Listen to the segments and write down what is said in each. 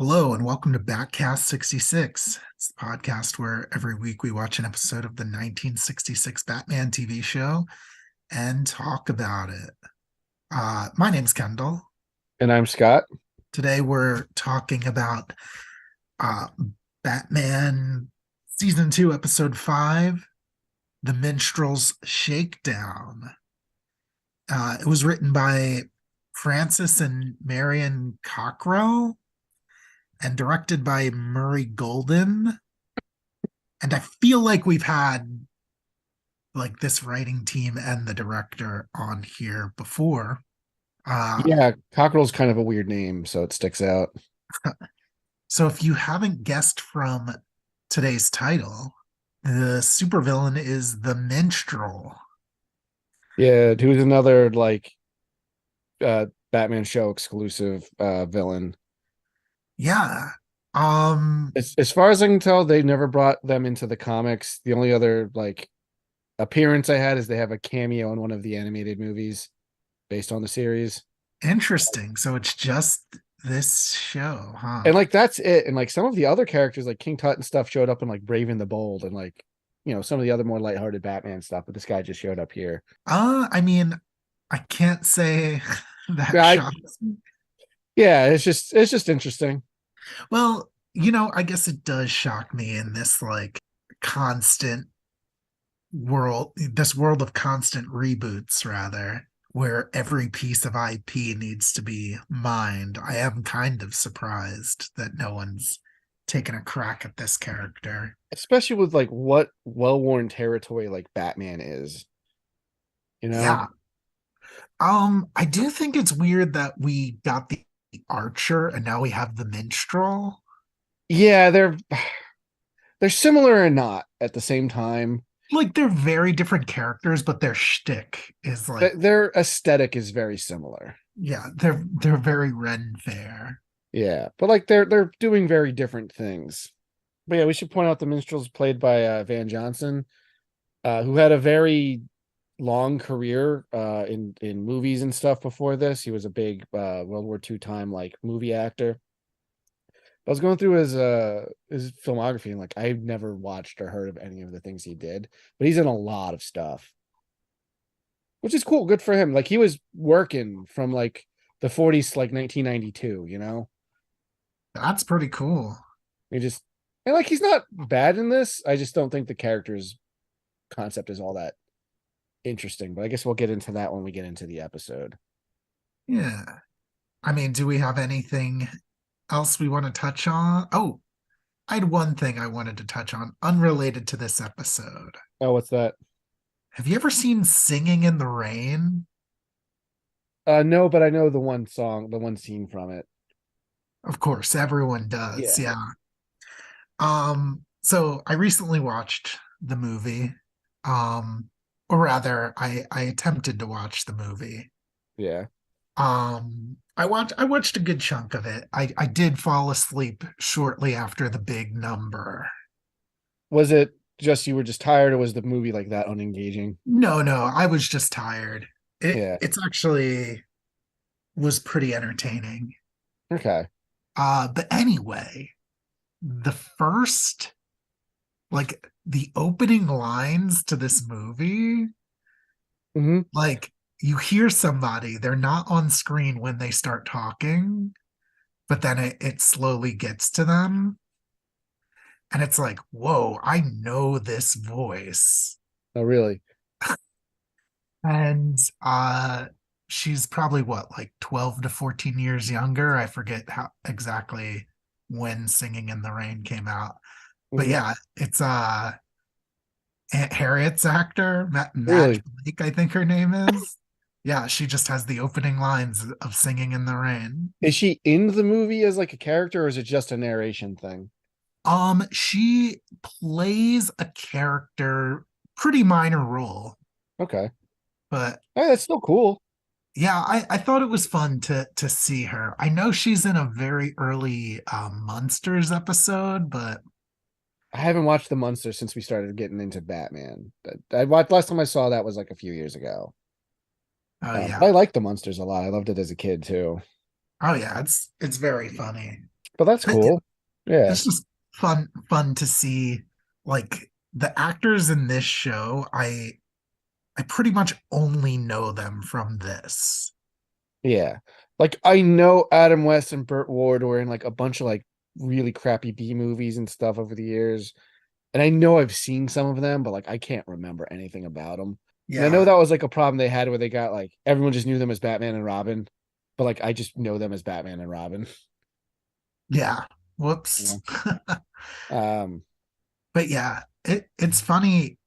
Hello and welcome to Batcast 66. It's the podcast where every week we watch an episode of the 1966 Batman TV show and talk about it. My name's Kendall. And I'm Scott. Today we're talking about uh, Batman Season 2, Episode 5, The Minstrel's Shakedown. It was written by Francis and Marion Cockrell and directed by Murray Golden. And I feel like we've had like this writing team and the director on here before. Uh, Yeah, Cockerel's kind of a weird name, so it sticks out. so if you haven't guessed from today's title, the supervillain is the Minstrel. Yeah, who's another Batman show exclusive villain. Yeah. Um, As far as I can tell, they never brought them into the comics. The only other appearance I had is they have a cameo in one of the animated movies based on the series. Interesting. So it's just this show, huh? And that's it. And some of the other characters like King Tut and stuff showed up in Brave and the Bold and some of the other more lighthearted Batman stuff, but this guy just showed up here. I mean, I can't say that Yeah, shocks me. yeah, it's just interesting. Well, I guess it does shock me in this like constant this world of constant reboots, rather, where every piece of IP needs to be mined. I am kind of surprised that no one's taken a crack at this character. Especially with what well-worn territory Batman is, you know? Yeah. I do think it's weird that we got the Archer and now we have the Minstrel. Yeah, they're similar and not at the same time. Like they're very different characters, but their shtick is like, Their aesthetic is very similar. yeah, they're very Ren Fair. Yeah, but they're doing very different things. But yeah, we should point out the Minstrel's played by Van Johnson, who had a very long career in movies and stuff before this. He was a big World War II time movie actor. I was going through his filmography and I've never watched or heard of any of the things he did, but he's in a lot of stuff, which is cool. Good for him. He was working from the 40s, 1992, you know? That's pretty cool. He just and he's not bad in this. I just don't think the character's concept is all that interesting, but I guess we'll get into that when we get into the episode. Yeah. I mean, do we have anything else we want to touch on? Oh, I had one thing I wanted to touch on, unrelated to this episode. Oh, what's that? Have you ever seen Singing in the Rain? No, but I know the one song, the one scene from it. Of course, everyone does. Yeah. Yeah. So I recently watched the movie. Or rather, I attempted to watch the movie. Yeah. I watched a good chunk of it. I did fall asleep shortly after the big number. Was it just you were just tired, or was the movie that unengaging? No, I was just tired. Yeah. It's actually was pretty entertaining. Okay. But anyway, the first the opening lines to this movie, Hmm. like you hear somebody, they're not on screen when they start talking, but then it slowly gets to them. And it's like, whoa, I know this voice. Oh, really? And she's probably what, like 12 to 14 years younger. I forget how exactly when Singing in the Rain came out. But Hmm. yeah, it's Aunt Harriet's actor, Madge Really? Blake, I think her name is. Yeah, she just has the opening lines of Singing in the Rain. Is she in the movie as a character, or is it just a narration thing? She plays a character, pretty minor role, Okay. but Hey, that's still cool. yeah, I thought it was fun to see her. I know she's in a very early Monsters episode, but I haven't watched the Munster since we started getting into Batman. I watched last time I saw that was a few years ago. oh But yeah, I liked the Munsters a lot. I loved it as a kid too. oh yeah, it's very funny. but that's It- cool. Yeah. it's just fun to see like the actors in this show. I pretty much only know them from this. Yeah. Like I know Adam West and Burt Ward were in like a bunch of like really crappy B movies and stuff over the years. And I know I've seen some of them, but like I can't remember anything about them. And I know Yeah, that was like a problem they had where they got like everyone just knew them as Batman and Robin, but like I just know them as Batman and Robin. yeah. You Whoops. know? Um, But yeah, it's funny.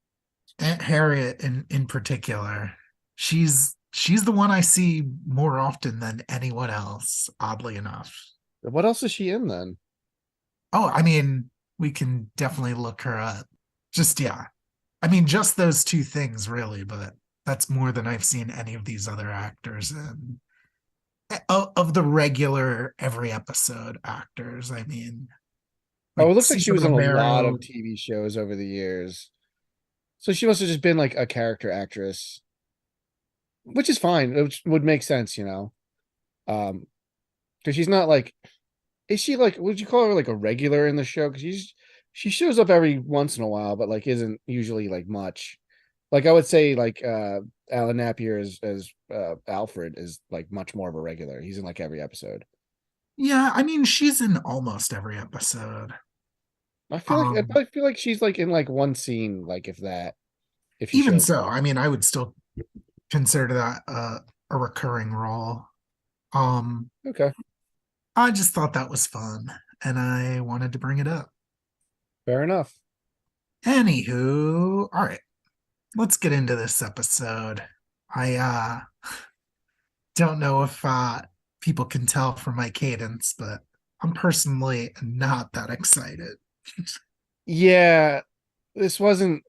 Aunt Harriet in particular, she's the one I see more often than anyone else, oddly enough. what else is she in then? Oh, I mean, we can definitely look her up. Just yeah. I mean, just those two things really, but that's more than I've seen any of these other actors in. Of the regular every episode actors, I mean, Oh, it like looks like she Cesar was in a lot Romero. of TV shows over the years. So she must have just been like a character actress, which is fine. Which would make sense, you know. Because she's not like, is she like, would you call her like a regular in the show? Because she shows up every once in a while, but like isn't usually like much. Like I would say like Alan Napier as Alfred is like much more of a regular. He's in like every episode. Yeah, I mean, she's in almost every episode. Um, I feel like she's like in like one scene, like if that, if she Even shows so, up. I mean, I would still consider that a recurring role. Um, Okay, I just thought that was fun, and I wanted to bring it up. fair enough. Anywho, all right, let's get into this episode. I don't know if people can tell from my cadence, but I'm personally not that excited. Yeah, this wasn't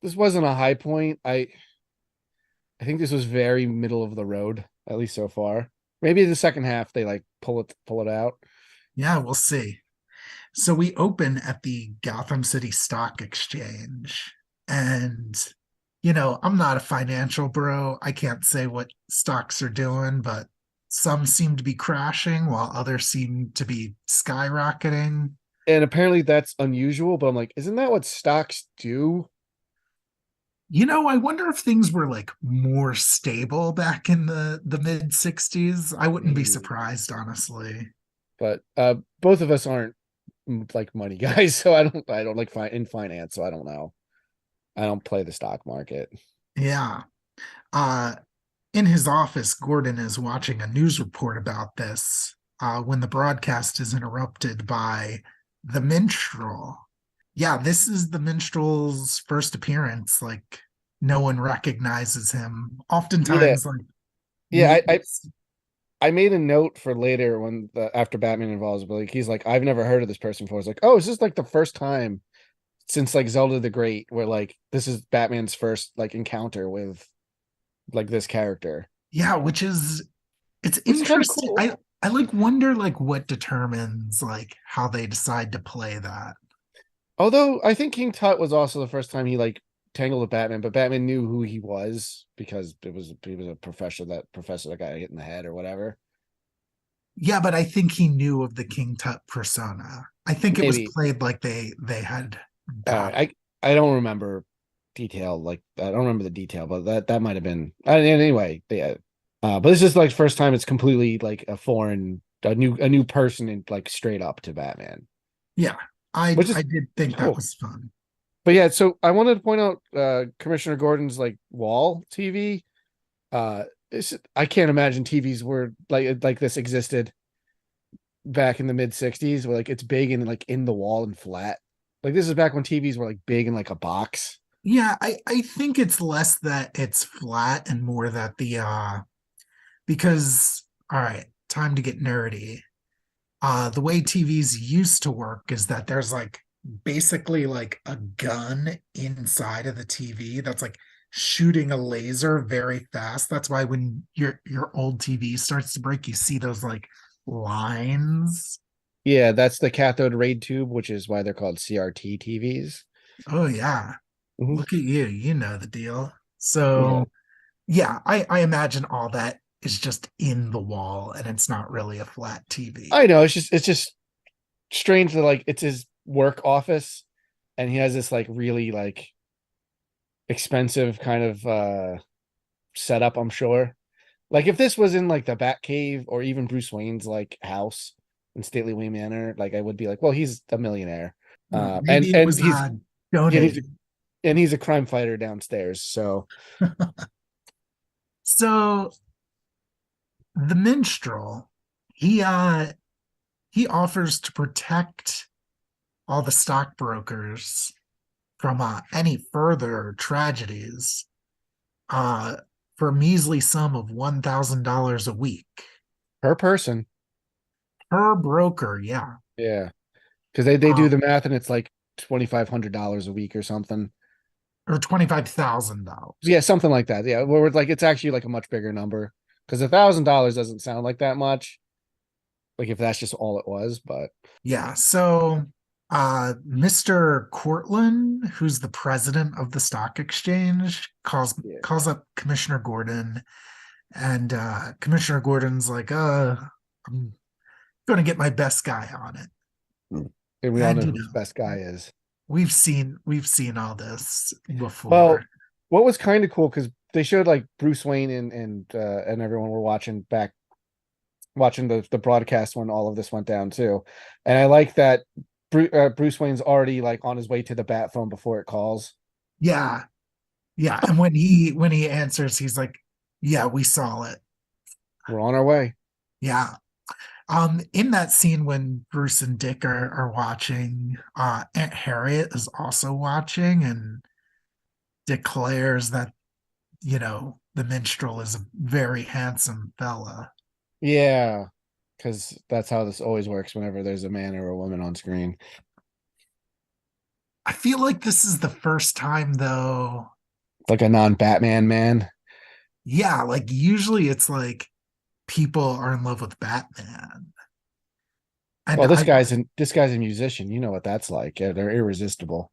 this wasn't a high point. I think this was very middle of the road, at least so far. Maybe the second half they like pull it out. Yeah, we'll see. So we open at the Gotham City Stock Exchange. And, I'm not a financial bro. I can't say what stocks are doing, but some seem to be crashing while others seem to be skyrocketing. And apparently that's unusual, but I'm like, isn't that what stocks do? I wonder if things were like more stable back in the mid 60s. I wouldn't be Maybe. surprised, honestly. But both of us aren't like money guys, so I don't like in finance, so I don't know. I don't play the stock market. Yeah. Uh in his office, Gordon is watching a news report about this when the broadcast is interrupted by the minstrel. Yeah, this is the minstrel's first appearance. Like, no one recognizes him. Yeah, Oftentimes, like, yeah. we, I made a note for later when after Batman involves, but like he's like, I've never heard of this person before. It's like, oh, is this like the first time since like Zelda the Great, where like this is Batman's first like encounter with like this character, yeah, it's which is kind of interesting. cool. I like wonder like what determines like how they decide to play that. Although I think King Tut was also the first time he like tangled with Batman, but Batman knew who he was because he was a professor that got hit in the head or whatever. Yeah, but I think he knew of the King Tut persona. I think it was Maybe. played like they had All right. battle. I don't remember detail like I don't remember the detail, but that might have been anyway. Yeah. But it's just like first time it's completely like a foreign, a new person and like straight up to Batman, Yeah, I which is I did think that cool. was fun. But yeah, so I wanted to point out Commissioner Gordon's like wall TV. Uh, I can't imagine TVs were like this existed back in the mid '60s, where like it's big and like in the wall and flat. Like this is back when TVs were like big in like a box. Yeah, I think it's less that it's flat and more that because all right, time to get nerdy. The way TVs used to work is that there's like basically like a gun inside of the TV that's like shooting a laser very fast. That's why when your old TV starts to break, you see those like lines. Yeah, that's the cathode ray tube, which is why they're called CRT TVs. Oh yeah. Mhm. Look at you. You know the deal. Yeah, So yeah, I imagine all that is just in the wall and it's not really a flat TV. I know. It's just strange that like it's his work office, and he has this like really like expensive kind of setup, I'm sure. Like if this was in like the Bat Cave or even Bruce Wayne's like house in Stately Wayne Manor, like I would be like, well, he's a millionaire. And Maybe it and was he's and he's donated. and he's a crime fighter downstairs. So So the minstrel, he uh he offers to protect all the stockbrokers from any further tragedies uh for a measly sum of $1,000 a week per person, per broker. Yeah. yeah, because they do um the math and it's like $2,500 a week or something. or $25,000. Yeah, something like that. Yeah, where it's like it's actually like a much bigger number because $1,000 doesn't sound like that much. Like if that's just all it was, but Yeah, so Mr. Cortland, who's the president of the stock exchange, yeah. calls up Commissioner Gordon, and Commissioner Gordon's like, I'm gonna get my best guy on it. And we all And know who his best guy is. we've seen all this before. Well, what was kind of cool because they showed like Bruce Wayne and everyone were watching the broadcast when all of this went down too, and I like that Bruce Wayne's already like on his way to the bat phone before it calls. Yeah, yeah. And when he answers, he's like, yeah, we saw it. We're on our way. Yeah. In that scene when Bruce and Dick are watching, Aunt Harriet is also watching and declares that, the minstrel is a very handsome fella. Yeah, because that's how this always works whenever there's a man or a woman on screen. I feel like this is the first time though. Like a non-Batman man. Yeah, like usually it's like people are in love with Batman. And Well, this I guy's a musician. You know what that's like. Yeah, they're irresistible.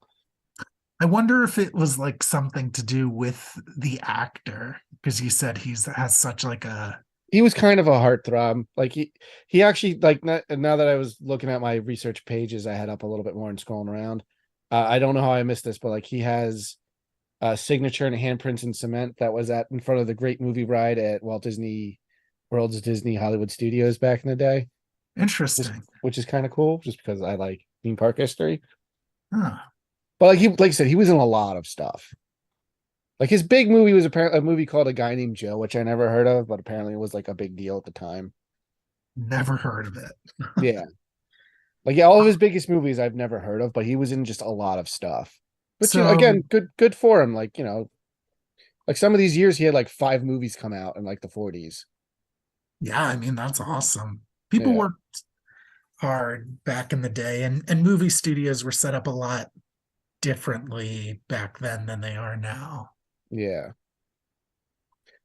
I wonder if it was like something to do with the actor, because you said has such like a He was kind of a heartthrob. Like he actually like now that I was looking at my research pages, I had up a little bit more and scrolling around. I don't know how I missed this, but like he has a signature and handprints in cement that was at in front of the Great Movie Ride at Walt Disney World's Disney Hollywood Studios back in the day, interesting. which is kind of cool, just because I like theme park history. Huh. But like I said, he was in a lot of stuff. Like his big movie was apparently a movie called A Guy Named Joe, which I never heard of, but apparently it was like a big deal at the time. Never heard of it. Yeah. Like yeah, all of his biggest movies I've never heard of, but he was in just a lot of stuff. But So again, good for him. Like, like some of these years he had like 5 movies come out in like the 40s. yeah, I mean that's awesome. People Yeah. worked hard back in the day, and movie studios were set up a lot differently back then than they are now. Yeah.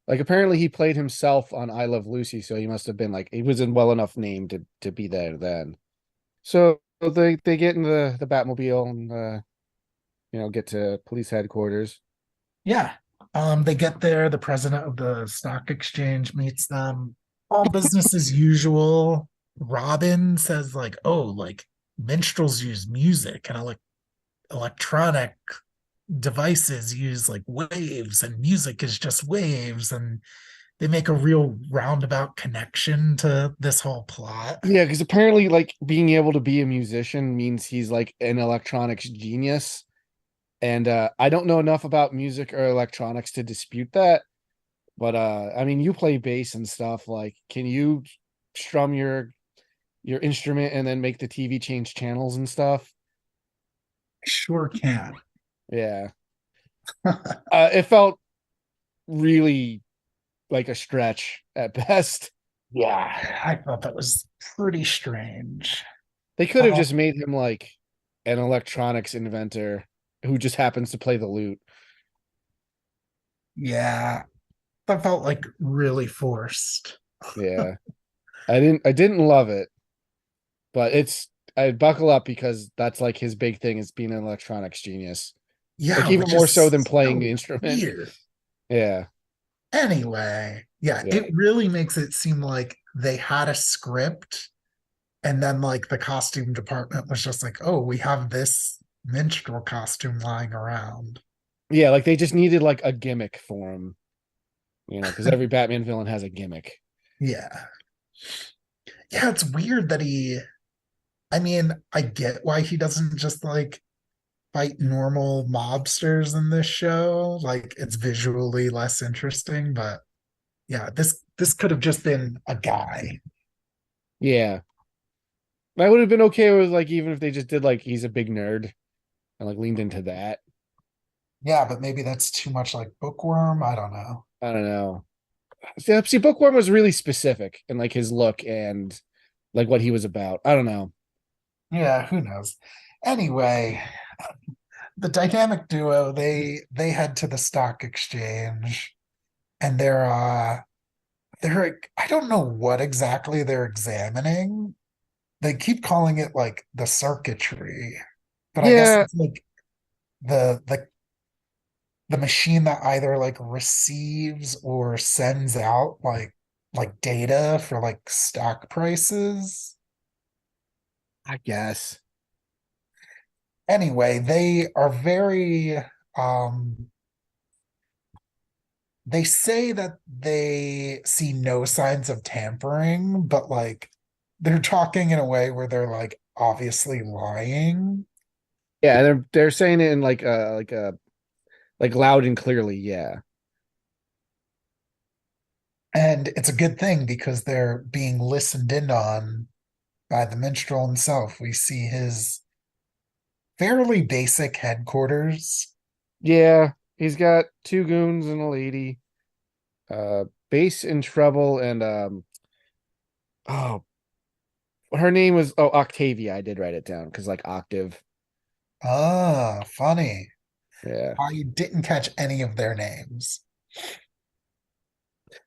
Like apparently he played himself on I Love Lucy, so he must have been like he was in well enough name to be there then. So they get in the Batmobile and get to police headquarters. Yeah. They get there, the president of the stock exchange meets them. All business as usual. Robin says, like, oh, like minstrels use music and electronic devices use like waves, and music is just waves, and they make a real roundabout connection to this whole plot. Yeah, because apparently like being able to be a musician means he's like an electronics genius. And I don't know enough about music or electronics to dispute that. But I mean you play bass and stuff. Like, can you strum your instrument and then make the TV change channels and stuff? Sure can. Yeah. It felt really like a stretch at best. Yeah, I thought that was pretty strange. They could have Uh, just made him like an electronics inventor who just happens to play the lute. yeah, that felt like really forced. Yeah. I didn't love it, but I buckle up because that's like his big thing is being an electronics genius. Like Yeah, even which more so is than playing the so instrument. weird. Yeah. Anyway, yeah, Yeah. it really makes it seem like they had a script And then like the costume department was just like, oh, we have this minstrel costume lying around. Yeah, like they just needed like a gimmick for him, because every Batman villain has a gimmick. Yeah. Yeah, it's weird that I mean, I get why he doesn't just like fight normal mobsters in this show. Like it's visually less interesting, but yeah, this could have just been a guy. Yeah. I would have been okay with like even if they just did like he's a big nerd and like leaned into that. Yeah, but maybe that's too much like Bookworm. I don't know. I don't know. See, Bookworm was really specific in like his look and like what he was about. I don't know. Yeah, who knows? Anyway, the dynamic duo, they head to the stock exchange and they're I don't know what exactly they're examining. They keep calling it like the circuitry, but I guess Yeah, it's like the the the machine that either like receives or sends out like data for like stock prices. I guess. Anyway, um they say that they see no signs of tampering, but like they're talking in a way where they're like obviously lying. Yeah, they're saying it in like loud and clearly, yeah. And it's a good thing because they're being listened in on by the minstrel himself. We see his fairly basic headquarters. Yeah, he's got two goons and a lady. Base in trouble and oh, her name was Octavia. I did write it down because like octave. Ah, funny. Yeah. I didn't catch any of their names.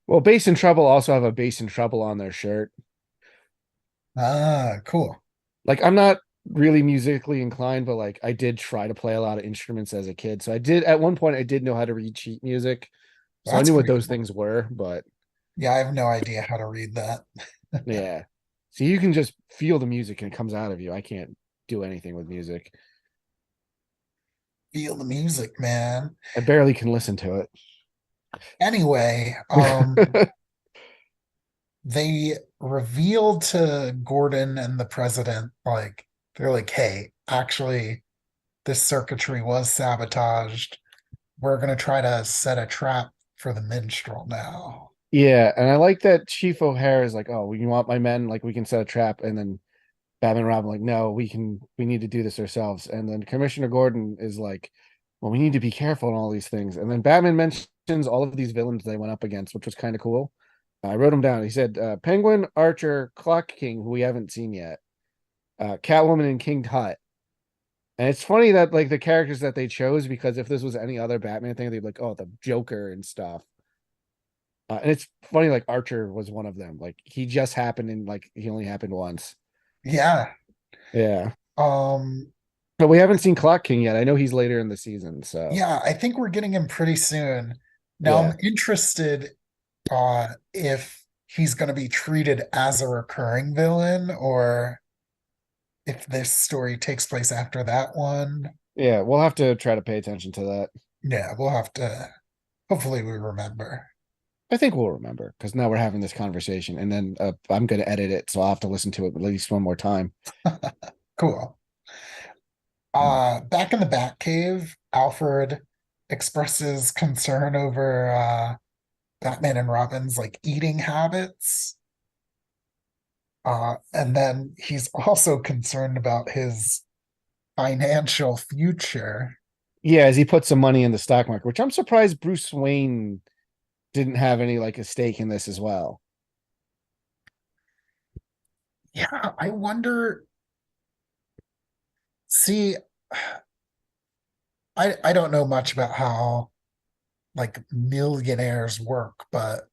Well, Base in Trouble also have a Base in Trouble on their shirt. Ah, cool. Like I'm not really musically inclined, but like I did try to play a lot of instruments as a kid. So I did at one point I did know how to read sheet music. So I That's knew what pretty those cool. things were, but Yeah, I have no idea how to read that. yeah. So you can just feel the music and it comes out of you. I can't do anything with music. Feel the music, man. I barely can listen to Anyway, it. they reveal to Gordon and the president, like, they're like, hey, actually, this circuitry was sabotaged. We're going to try to set a trap for the minstrel now. Yeah, and I like that Chief O'Hare is like, "Oh, you want my men? Like, we can set a trap." And then Batman and Robin like, "No, we need to do this ourselves." And then Commissioner Gordon is like, "Well, we need to be careful in all these things." And then Batman mentions all of these villains they went up against, which was kind of cool. I wrote them down. He said, Penguin, Archer, Clock King, who we haven't seen yet, Catwoman, and King Tut. And it's funny that like the characters that they chose because if this was any other Batman thing, they'd be like, "Oh, the Joker and stuff." And it's funny, like Archer was one of them. Like he just happened and like he only happened once. Yeah. Yeah. Um, But we haven't seen Clock King yet. I know he's later in the season, so yeah, I think we're getting him pretty soon. Now yeah. I'm interested if he's going to be treated as a recurring villain or if this story takes place after that one. Yeah, we'll have to try to pay attention to that. Yeah, we'll have to, hopefully we remember. I think we'll remember because now we're having this conversation and then I'm going to edit it, so I'll have to listen to it at least one more time. Cool. Back in the Batcave, Alfred expresses concern over Batman and Robin's like eating habits. And then he's also concerned about his financial future. Yeah, as he put some money in the stock market, which I'm surprised Bruce Wayne didn't have any like a stake in this as well. Yeah, I wonder. See, I don't know much about how like millionaires work, but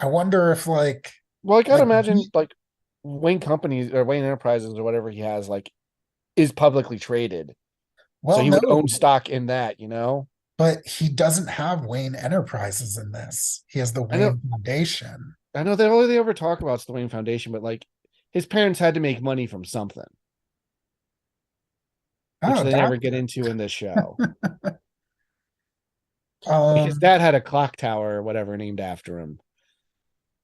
I wonder if Well, I gotta like imagine like Wayne Companies or Wayne Enterprises or whatever he has like is publicly traded. So well, he would own no, stock in that, you know? but he doesn't have Wayne Enterprises in this. He has the I know Wayne Foundation. I know that all they ever talk about is the Wayne Foundation, but like his parents had to make money from something, which Oh, they never get doctor. into in this show. Like his Um, dad had a clock tower or whatever named after him.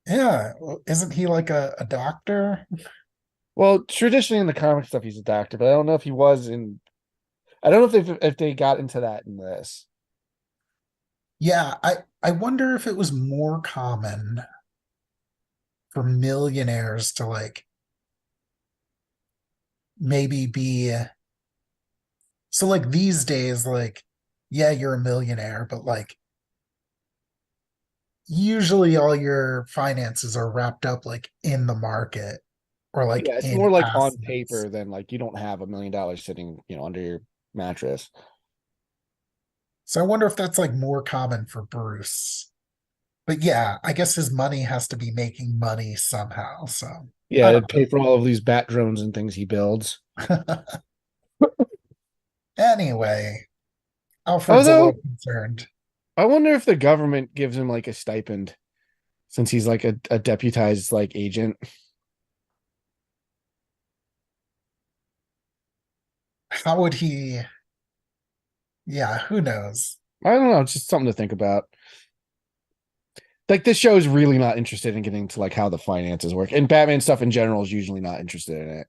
yeah. Well, isn't he like a doctor? Well, traditionally in the comic stuff, he's a doctor, but I don't know if he was in. I don't know if they got into that in this. Yeah, I wonder if it was more common for millionaires to like maybe be so like these days, like, yeah, you're a millionaire, but like usually all your finances are wrapped up like in the market or like Yeah, it's in more like on assets. paper than like you don't have $1 million sitting, under your mattress. So I wonder if that's like more common for Bruce. But yeah, I guess his money has to be making money somehow. So Yeah, I don't it'd pay for all of these bat drones and things he builds. know. Anyway, Alfred's a Although little concerned. I wonder if the government gives him like a stipend since he's like a deputized like agent. How would he? Yeah, who knows? I don't know, it's just something to think about. Like this show is really not interested in getting to like how the finances work. And Batman stuff in general is usually not interested in it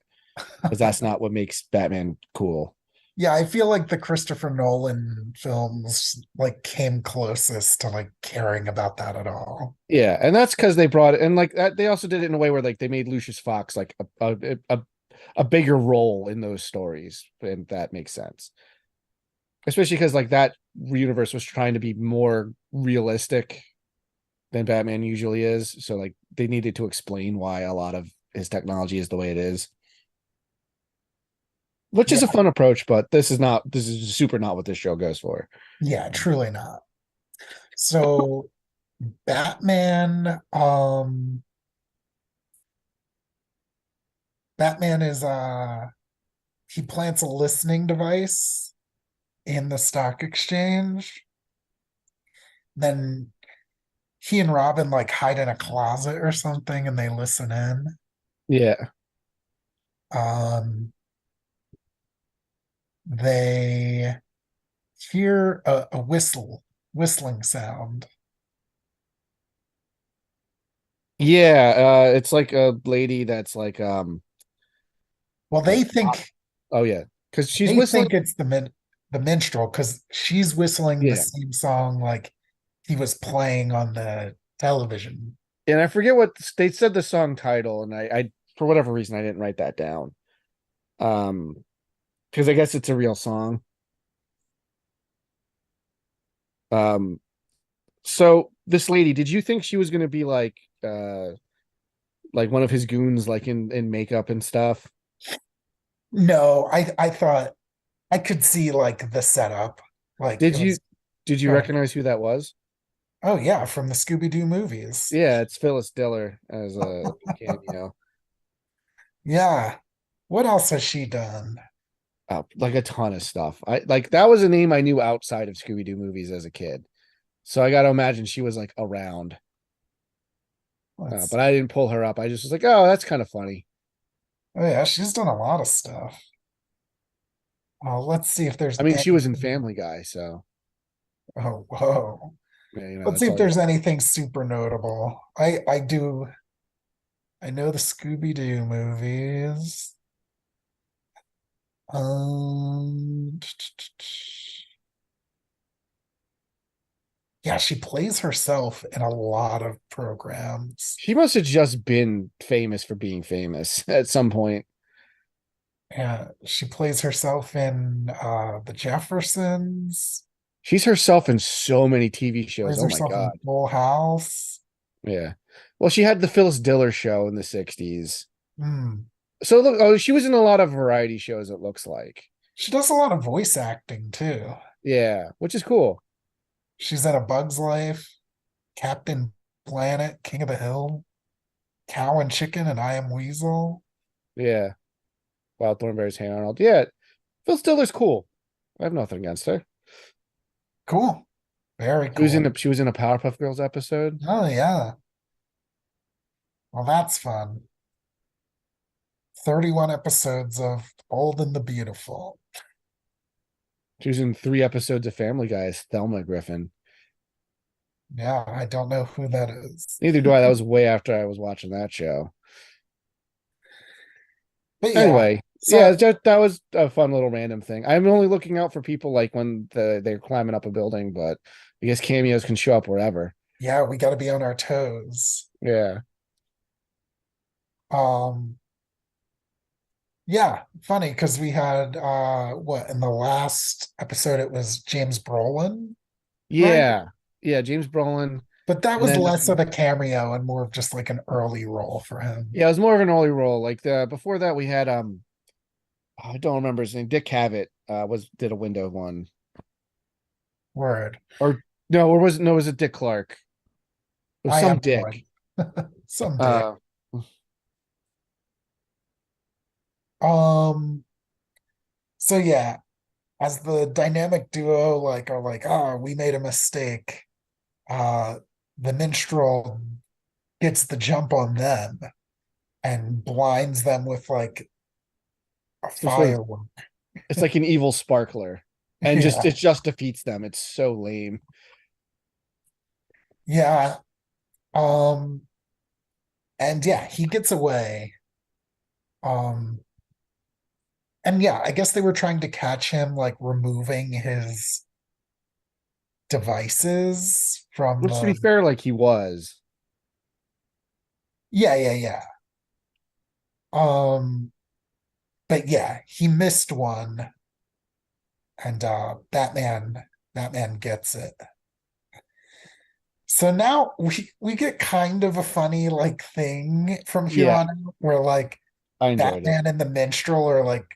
because that's not what makes Batman cool. Yeah, I feel like the Christopher Nolan films like came closest to like caring about that at all. Yeah, and that's because they brought it and like that they also did it in a way where like they made Lucius Fox like a bigger role in those stories, and that makes sense. Especially because like that universe was trying to be more realistic than Batman usually is. So like they needed to explain why a lot of his technology is the way it is. Which Yeah, is a fun approach, but this is super not what this show goes for. yeah, truly not. So Batman, Batman is he plants a listening device in the stock exchange. Then he and Robin like hide in a closet or something and they listen in. Yeah. Um, they hear a whistling sound. Yeah, it's like a lady that's Well, like oh yeah, because she's they whistling. think it's the minstrel because she's whistling the Yeah, same song like he was playing on the television. and I forget what they said the song title, and I for whatever reason I didn't write that down. Um, because I guess it's a real song. Um, so this lady, did you think she was gonna be like one of his goons, like in makeup and stuff? No, I thought I could see like the setup. Like Did it you was did you go ahead. recognize who that was? Oh yeah, from the Scooby-Doo movies. Yeah, it's Phyllis Diller as a cameo. Yeah. What else has she done? Like a ton of stuff. I like that was a name I knew outside of Scooby Doo movies as a kid. So I got to imagine she was like around, Let's but I didn't pull her up. I just was like, oh, that's kind of funny. Oh yeah, she's done a lot of stuff. Let's see if there's I mean, she was in anything. Family Guy, so Oh, whoa. yeah, Let's see that's if all you there's got. anything super notable. I know the Scooby-Doo movies. Um, yeah, she plays herself in a lot of programs. She must have just been famous for being famous at some point. Yeah, she plays herself in The Jeffersons, She's herself in so many TV shows. plays Oh my herself in God. Full House. Yeah. Well, she had the Phyllis Diller show in the 60s. Hmm. So look, oh, she was in a lot of variety shows, it looks like. She does a lot of voice acting too. Yeah, which is cool. She's in A Bug's Life, Captain Planet, King of the Hill, Cow and Chicken, and I Am Weasel. Yeah. Wild Thornberry's Hey Arnold. Yeah. Phil Stiller's cool. I have nothing against her. Cool. Very She was in cool. a Powerpuff Girls episode. Oh yeah. Well, that's fun. 31 episodes of Bold and the Beautiful. She was in 3 episodes of Family Guy as Thelma Griffin. Yeah, I don't know who that is. Neither do I. That was way after I was watching that show. But yeah, Anyway, yeah, so that was a fun little random thing. I'm only looking out for people like when they're climbing up a building, but I guess cameos can show up wherever. yeah, we got to be on our toes. Yeah. Um, yeah, funny because we had what in the last episode it was James Brolin, right? Yeah. Yeah, James Brolin. But that And was then less of a cameo and more of just like an early role for him. yeah, it was more of an early role. Like the before that we had I don't remember his name. Dick Cavett was did a window one. Word. Or no, or was it Dick Clark? It was I some have no Dick. idea. Someday. Uh Um, so yeah, as the dynamic duo like are like, oh, we made a mistake. The minstrel gets the jump on them and blinds them with like a just with firework. it's like an evil sparkler. And just Yeah. it just defeats them. It's so lame. Yeah. Um, and yeah, he gets away. Um, and yeah, I guess they were trying to catch him like removing his devices from Which to be the fair, like he was. yeah, yeah, yeah. Um, but yeah, he missed one and Batman gets it. So now we get kind of a funny like thing from here Yeah, on out where like I enjoyed it. Batman and the Minstrel are like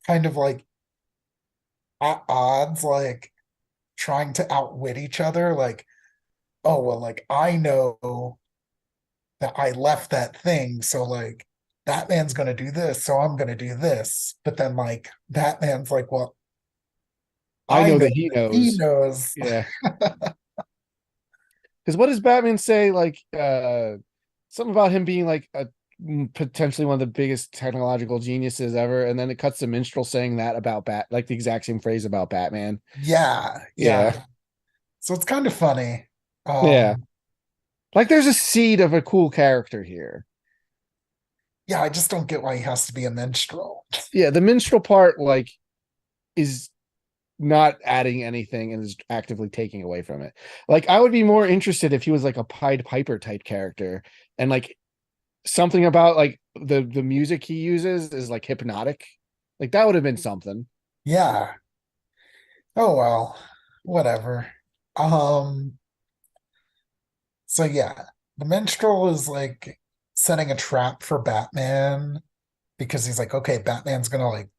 kind of like at odds, like trying to outwit each other. Like, oh well, like I know that I left that thing, so like Batman's gonna do this, so I'm gonna do this. But then like Batman's like, well, I I know know that he that he knows. knows. Yeah. Because what does Batman say? Like something about him being like a potentially one of the biggest technological geniuses ever, and then it cuts to Minstrel saying that about like the exact same phrase about Batman. Yeah, Yeah. yeah. So it's kind of funny. Yeah. Um, Like there's a seed of a cool character here. yeah, I just don't get why he has to be a minstrel. Yeah, the Minstrel part like is not adding anything and is actively taking away from it. Like I would be more interested if he was like a Pied Piper type character and like something about like the music he uses is like hypnotic. Like that would have been something. Yeah. Oh well, whatever. Um, so yeah, the minstrel is like setting a trap for Batman because he's like, okay, Batman's gonna like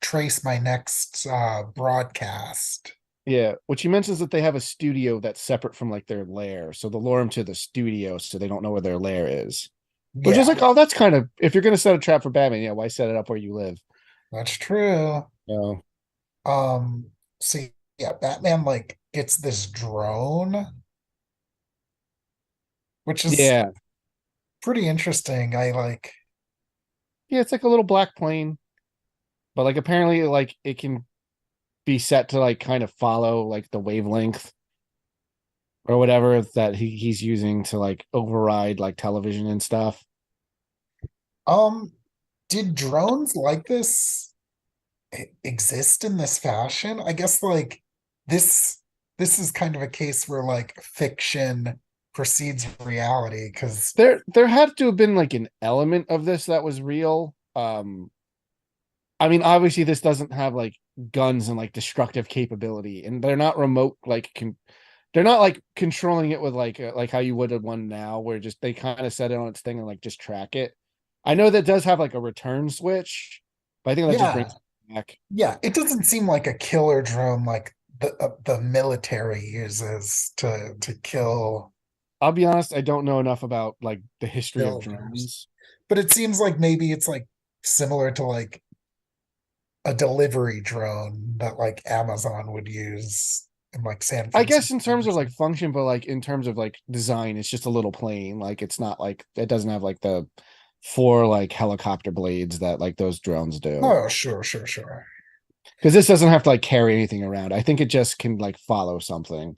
trace my next broadcast. Yeah, which he mentions that they have a studio that's separate from like their lair, so they'll lure him to the studio so they don't know where their lair is. Which is Yeah, like, oh, that's kind of if you're gonna set a trap for Batman, yeah, why set it up where you live? that's true. No. Um, so yeah, Batman like gets this drone, which is Yeah, pretty interesting. I like, yeah, it's like a little black plane, but like apparently like it can be set to like kind of follow like the wavelength or whatever that he's using to like override like television and stuff. um, did drones like this exist in this fashion? I guess like this this is kind of a case where like fiction precedes reality because There had to have been like an element of this that was real. I mean, obviously this doesn't have like guns and like destructive capability, and they're not remote like they're not like controlling it with like how you would have one now, where just they kind of set it on its thing and like just track it. I know that does have like a return switch, but I think that just yeah, brings it back. yeah, it doesn't seem like a killer drone like the military uses to kill I'll be honest, I don't know enough about like the history of builders. drones. But it seems like maybe it's like similar to like a delivery drone that like Amazon would use in like San I Francisco guess in or terms of like something. function, but like in terms of like design, it's just a little plain. Like it's not like it doesn't have like the 4 like helicopter blades that like those drones do. Oh, sure, sure, sure. Because this doesn't have to like carry anything around. I think it just can like follow something.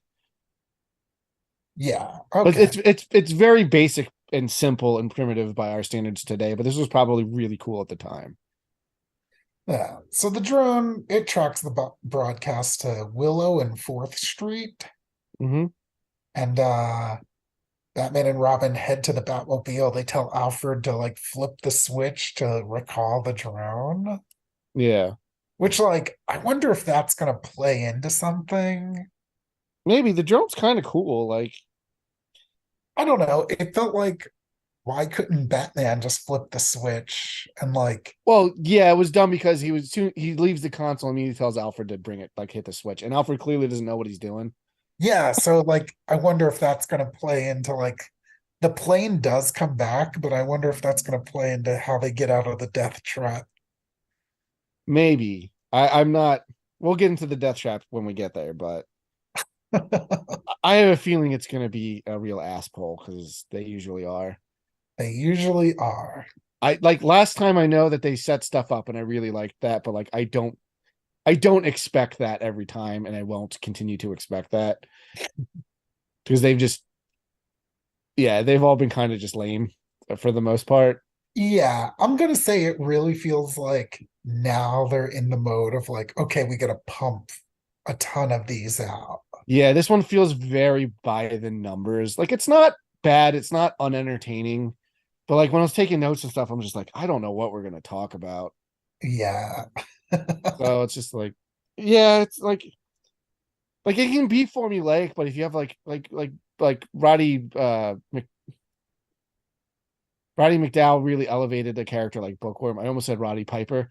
Yeah. But Okay. it's very basic and simple and primitive by our standards today, but this was probably really cool at the time. Yeah. So the drone, it tracks the broadcast to Willow and 4th Street. Hmm. And Batman and Robin head to the Batmobile. They tell Alfred to like flip the switch to recall the drone. Yeah. Which, like, I wonder if that's gonna play into something. Maybe the drone's kind of cool. Like, I don't know. It felt like why couldn't Batman just flip the switch and like well, yeah, it was dumb because he leaves the console and immediately tells Alfred to bring it, like hit the switch. And Alfred clearly doesn't know what he's doing. yeah, so like I wonder if that's gonna play into like the plane does come back, but I wonder if that's gonna play into how they get out of the death trap. Maybe. I'm not we'll get into the death trap when we get there, but I have a feeling it's gonna be a real ass pull because they usually are. They usually are. I like last time I know that they set stuff up and I really liked that, but like I don't expect that every time, and I won't continue to expect that because they've all been kind of just lame for the most part. Yeah, I'm gonna say it really feels like now they're in the mode of like, okay, we gotta pump a ton of these out. Yeah, this one feels very by the numbers. Like it's not bad, it's not unentertaining, but like when I was taking notes and stuff, I'm just like, I don't know what we're gonna talk about. Yeah. So it's just like, yeah, it's like it can be formulaic, but if you have like Roddy McDowell really elevated the character like Bookworm. I almost said Roddy Piper.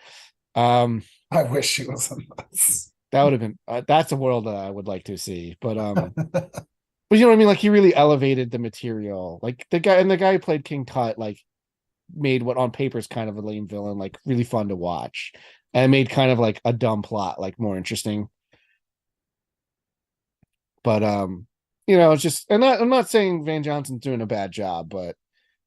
Um, I wish she was in this. that would have been that's a world that I would like to see. But you know what I mean? Like he really elevated the material. Like the guy who played King Tut, like made what on paper is kind of a lame villain, like really fun to watch, and made kind of like a dumb plot like more interesting. But it's just I'm not saying Van Johnson's doing a bad job, but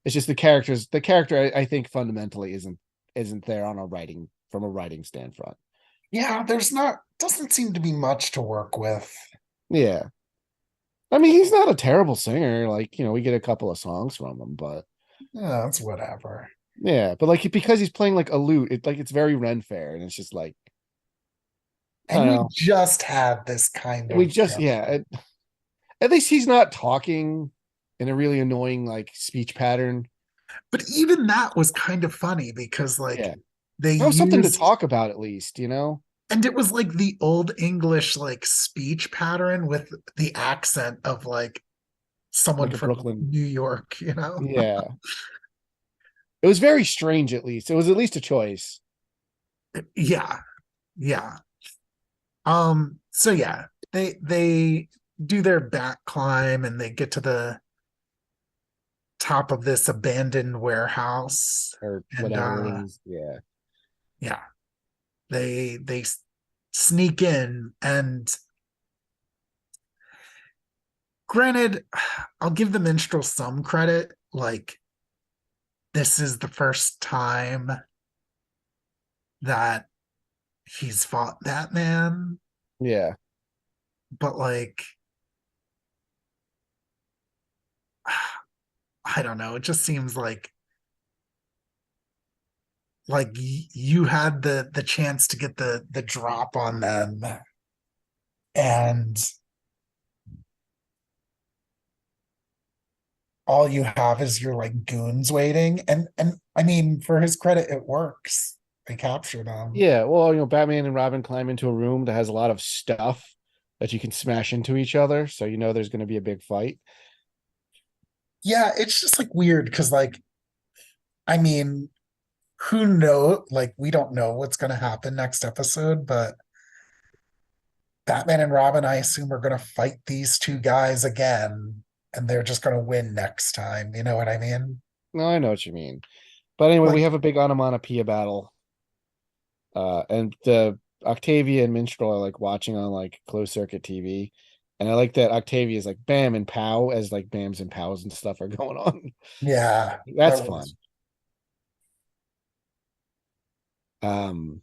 it's just the character I think fundamentally isn't there on a writing from a writing standpoint. Yeah, there's not doesn't seem to be much to work with. Yeah. I mean, he's not a terrible singer. Like, we get a couple of songs from him, but Yeah, it's whatever. yeah, but like because he's playing like a lute, it's very Ren Fair, and it's just like I don't And we know. just had this kind We of just at least he's not talking in a really annoying like speech pattern. but even that was kind of funny because like Yeah. they That was something to used talk about at least. and it was like the old English like speech pattern with the accent of like someone Like a from Brooklyn. New York. Yeah. It was very strange at least. It was at least a choice. Yeah. Yeah. So yeah, they do their back climb and they get to the top of this abandoned warehouse Or and whatever it is. Yeah. yeah, they sneak in and granted, I'll give the minstrel some credit, like this is the first time that he's fought Batman, Yeah. but like I don't know, it just seems like you had the chance to get the drop on them and all you have is your like goons waiting and I mean for his credit it works. They capture them. Yeah. Well, Batman and Robin climb into a room that has a lot of stuff that you can smash into each other. So there's gonna be a big fight. Yeah, it's just like weird because like I mean who know like we don't know what's going to happen next episode, but Batman and Robin I assume are going to fight these two guys again and they're just going to win next time, you know what I mean? No, I know what you mean. But anyway, we Like have a big onomatopoeia battle. And the Octavia and Minstrel are like watching on like closed circuit TV. And I like that Octavia is like bam and pow as like bams and pows and stuff are going on. yeah, That's that was fun. Um,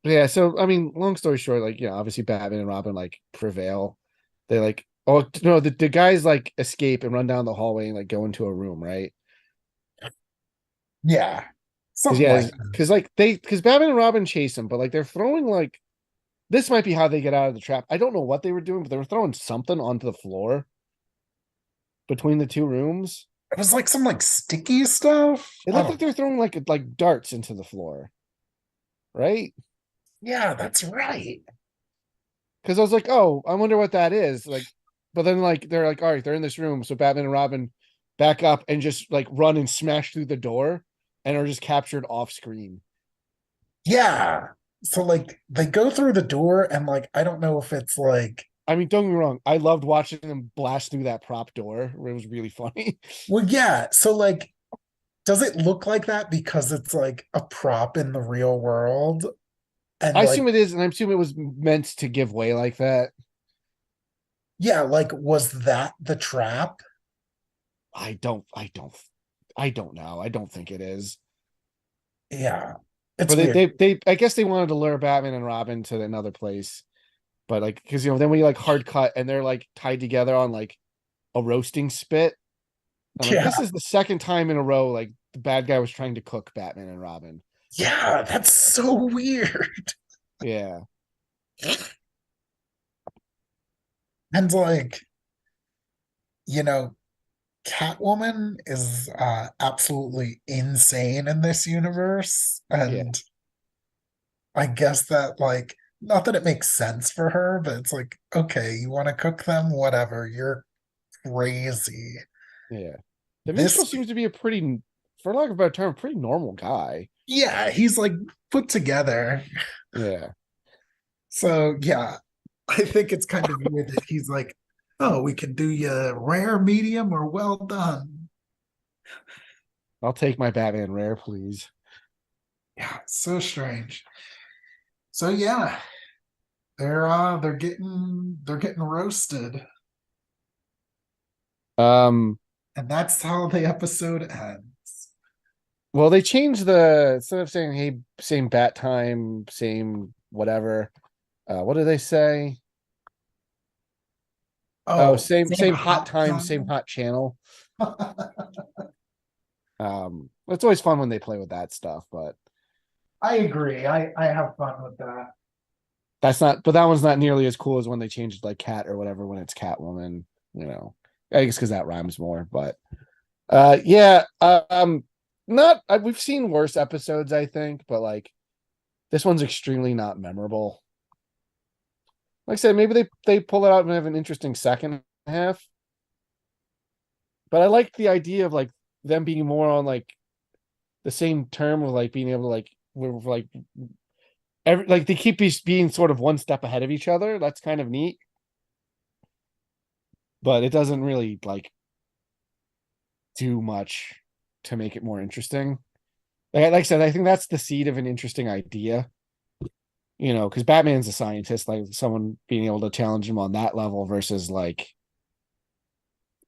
yeah, so I mean, long story short, like, obviously Batman and Robin like prevail. They like, oh no, the guys like escape and run down the hallway and like go into a room, right? Yeah. Because Something like because Batman and Robin chase them, but like they're throwing like this might be how they get out of the trap. I don't know what they were doing, but they were throwing something onto the floor between the two rooms. it was like some like sticky stuff. It I looked like don't they were throwing like darts into the floor, right? Yeah, that's right. Because I was like, oh, I wonder what that is. Like, but then like they're like, all right, they're in this room, so Batman and Robin back up and just like run and smash through the door and are just captured off screen. Yeah. So like they go through the door and like I don't know if it's like I mean, don't get me wrong, I loved watching them blast through that prop door. It was really funny. well, yeah. So like does it look like that because it's like a prop in the real world? And I like assume it is, and I assume it was meant to give way like that. yeah, like was that the trap? I don't know. I don't think it is. Yeah. It's But they, weird. they, they, I guess they wanted to lure Batman and Robin to another place. But like, because then we like hard cut and they're like tied together on like a roasting spit. I'm like, Yeah. this is the second time in a row like the bad guy was trying to cook Batman and Robin. Yeah, that's so weird. Yeah, And like, you know, Catwoman is absolutely insane in this universe. yeah, And I guess that like not that it makes sense for her, but it's like, okay, you want to cook them, whatever. You're crazy. yeah. The This minstrel seems to be a pretty, for lack of a better term, pretty normal guy. yeah, he's like put together. Yeah, So yeah, I think it's kind of weird that he's like, oh, we can do you rare, medium, or well done. I'll take my Batman rare, please. Yeah, so strange. So yeah, they're getting roasted. Um, And that's how the episode ends. well, they changed the instead of saying hey, same bat time, same whatever. What do they say? Oh, Oh, same same hot hot time, same time. hot channel. It's always fun when they play with that stuff, but I agree. I have fun with that. but that one's not nearly as cool as when they changed like cat or whatever when it's Catwoman, you know. I guess because that rhymes more, but yeah, not we've seen worse episodes, I think, but like this one's extremely not memorable. Like I said, maybe they pull it out and have an interesting second half. But I like the idea of like them being more on like the same term of like being able to like we're like like they keep being sort of one step ahead of each other. That's kind of neat, but it doesn't really like do much to make it more interesting. Like I said, I think that's the seed of an interesting idea. Because Batman's a scientist, like someone being able to challenge him on that level versus like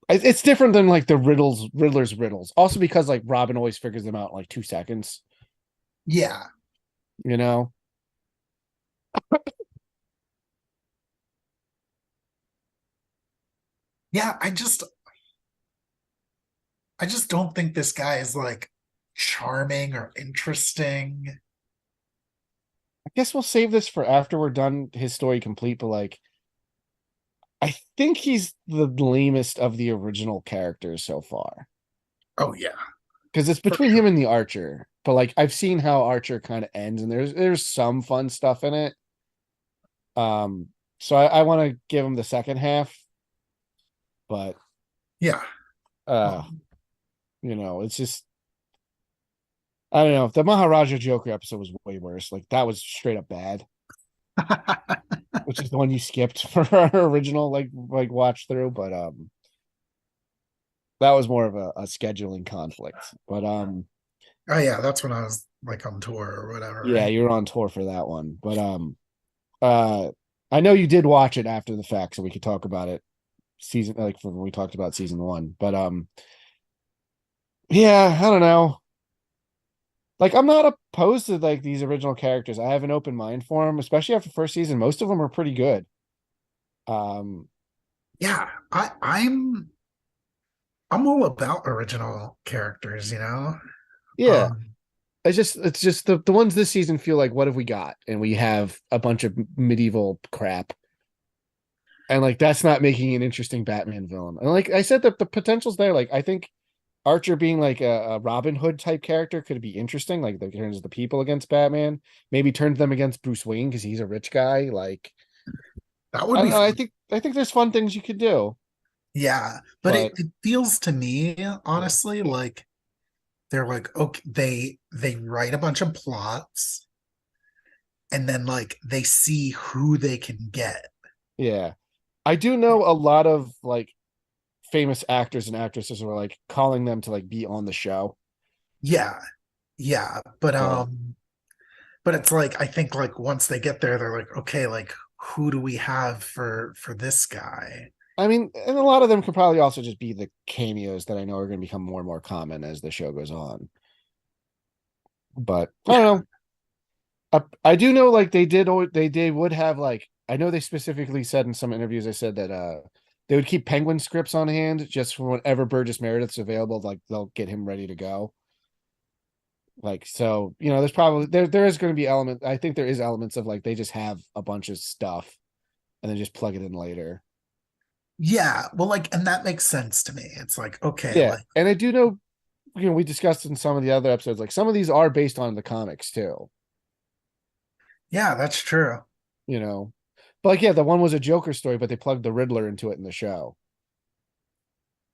it's different than like the Riddler's riddles. Also because like Robin always figures them out in like 2 seconds. Yeah. You know, Yeah, I just don't think this guy is like charming or interesting. I guess we'll save this for after we're done his story complete. But like, I think he's the lamest of the original characters so far Oh yeah, because it's for between sure. him and the Archer. But like, I've seen how Archer kind of ends, and there's some fun stuff in it. Um, so I want to give him the second half, but Yeah. uh, Um, it's just I don't know. The Maharaja Joker episode was way worse. Like that was straight up bad, which is the one you skipped for our original like watch through. But that was more of a scheduling conflict. But oh yeah, that's when I was like on tour or whatever, yeah, right? you're on tour for that one. But uh, I know you did watch it after the fact, so we could talk about it season like when we talked about season one. But yeah, I don't know. Like I'm not opposed to like these original characters. I have an open mind for them, especially after first season. Most of them are pretty good. Um, Yeah, I'm all about original characters, you know. yeah, Um, it's just the ones this season feel like what have we got? And we have a bunch of medieval crap. And like that's not making an interesting Batman villain. And like I said, the potential's there. Like I think Archer being like a Robin Hood type character could be interesting. Like the turns the people against Batman, maybe turns them against Bruce Wayne because he's a rich guy. Like that would I don't be know. I fun. think I think there's fun things you could do. Yeah, but But it feels to me, yeah, honestly, like they're like, okay, they write a bunch of plots and then like they see who they can get. yeah. I do know a lot of like famous actors and actresses who are like calling them to like be on the show. Yeah, yeah, So but it's like I think like once they get there, they're like, okay, like who do we have for this guy? I mean, and a lot of them could probably also just be the cameos that I know are going to become more and more common as the show goes on. But I Yeah, don't know. I do know like they would have like I know they specifically said in some interviews they said that they would keep Penguin scripts on hand just for whenever Burgess Meredith's available, like they'll get him ready to go. Like so, there's probably there is going to be element. I think there is elements of like they just have a bunch of stuff and then just plug it in later. yeah. Well, like, and that makes sense to me. It's like, okay, Yeah, like, and I do know we discussed in some of the other episodes like some of these are based on the comics too. yeah, that's true. You know, but like yeah, the one was a Joker story, but they plugged the Riddler into it in the show.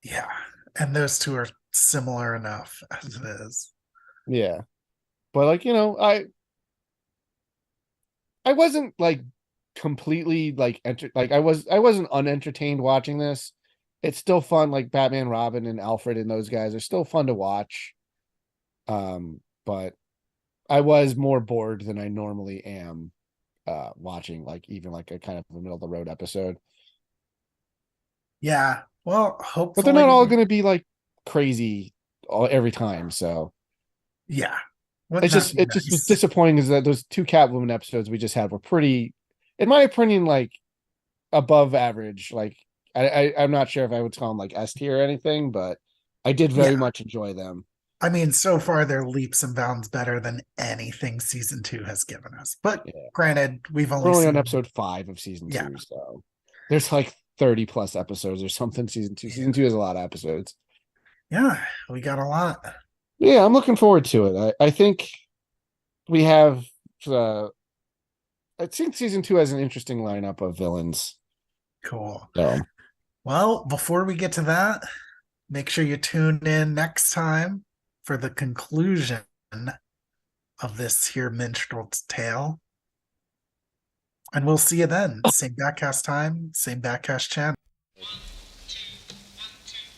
Yeah, and those two are similar enough as it is. Yeah. But like, I wasn't like completely like I wasn't unentertained watching this. It's still fun, like Batman, Robin, and Alfred and those guys are still fun to watch. But I was more bored than I normally am watching like even like a kind of a middle of the road episode. Yeah. Well, But they're not all hopefully, gonna be like crazy every time, so yeah. Wouldn't it's that just be it just was nice? disappointing is that those two Catwoman episodes we just had were pretty, in my opinion, like above average. Like I'm not sure if I would call them like S tier or anything, but I did Yeah. very much enjoy them. I mean, so far they're leaps and bounds better than anything season two has given us. But Yeah. granted, we've We're only only on seen, episode 5 of season yeah, 2, so there's like 30 plus episodes or something season 2. yeah, Season 2 has a lot of episodes. yeah, we got a lot. Yeah, I'm looking forward to it. I think we have uh I think season 2 has an interesting lineup of villains. Cool. So Well, before we get to that, make sure you tune in next time for the conclusion of this here minstrel's tale. And we'll see you then. Same Batcast time, same Batcast channel.